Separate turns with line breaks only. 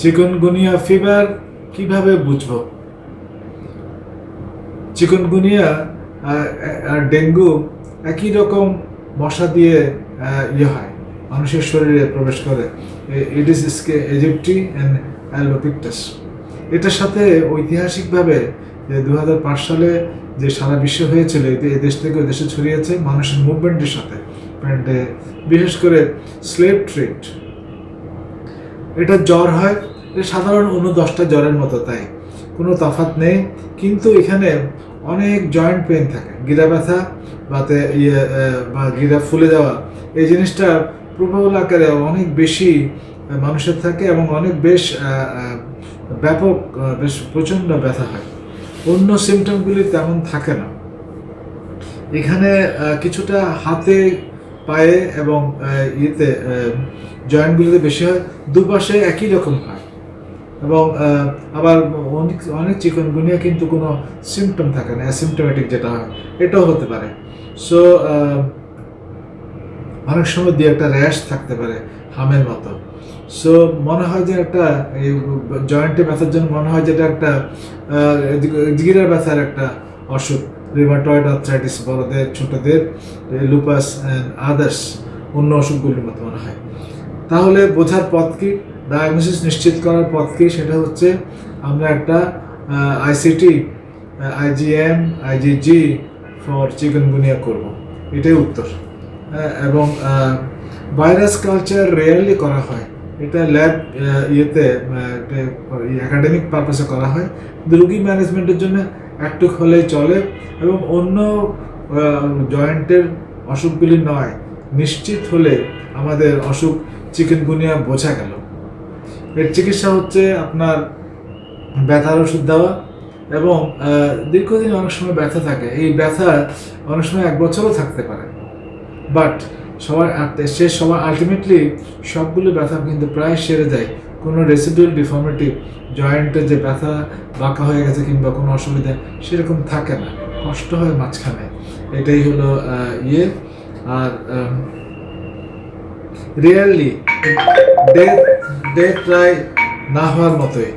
Chikungunya fever কিভাবে বুঝবো? Chikungunya আর dengue একই রকম মশা দিয়ে হয়, মানুষের শরীরে প্রবেশ করে। Aedes aegypti and albopictus. এটার সাথে ঐতিহাসিকভাবে 2005 সালে যে সারা বিশ্ব হয়েছিল, এই দেশ থেকে ওই দেশে ছড়িয়েছে মানুষের মুভমেন্টের সাথে, বিশেষ করে স্লেভ ট্রেড। এটা জ্বর হয়, এটা সাধারণ অন্য 10টা জ্বরের মতো, তাই কোনো তফাৎ নেই। কিন্তু এখানে অনেক জয়েন্ট পেন থাকে, গিরা ব্যথা বা গিরা ফুলে যাওয়া, এই জিনিসটা প্রবল আকারে অনেক বেশি মানুষের থাকে এবং অনেক ব্যাপক, বেশ প্রচণ্ড ব্যথা হয়। অন্য সিমটমগুলি তেমন থাকে না। এখানে কিছুটা হাতে, পায়ে এবং জয়েন্টগুলিতে বেশি হয়, দুপাশে একই রকম হয়। এবং আবার অনেক চিকুনগুনিয়া কিন্তু কোনো সিমটম থাকে না, অ্যাসিমটোমেটিক যেটা হয়, এটাও হতে পারে। সো অনেক সময় দিয়ে একটা র্যাশ থাকতে পারে হামের মতো। সো মনে হয় যে একটা এই জয়েন্টে ব্যথার জন্য মনে হয় যে এটা একটা গিরার ব্যথার একটা অসুখ, রিউমাটয়েড আর্থ্রাইটিস, বড়দের, ছোটদের, লুপাস অ্যান্ড আদার্স অন্য অসুখগুলির মতো মনে হয়। তাহলে বোঝার পথ কি, ডায়াগনোসিস নিশ্চিত করার পথ কি? সেটা হচ্ছে আমরা একটা ICT, IgM, IgG for chikungunya করব, এটাই উত্তর। এবং ভাইরাস কালচার রেয়ারলি করা হয়, এটা ল্যাব একাডেমিক পারপাসে করা হয়। রোগী ম্যানেজমেন্টের জন্য একটু হলেই চলে, এবং অন্য জয়েন্টের অসুখগুলি নয়, নিশ্চিত হলে আমাদের অসুখ চিকুনগুনিয়া বোঝা গেল। এর চিকিৎসা হচ্ছে আপনার ব্যথার ওষুধ দেওয়া, এবং দীর্ঘদিন অনেক সময় ব্যথা থাকে, এই ব্যথা অনেক সময় 1 বছরও থাকতে পারে। বাট সবার আলটিমেটলি সবগুলো ব্যথা কিন্তু প্রায় সেরে যায়। কোনো রেসিডুয়াল ডিফর্মিটি, জয়েন্টে যে ব্যথা বাঁকা হয়ে গেছে কিংবা কোনো অসুবিধা সেরকম থাকে না, কষ্ট হয় মাঝখানে, এটাই হলো আর রিয়েলি ডেথ প্রায় না হওয়ার মতোই।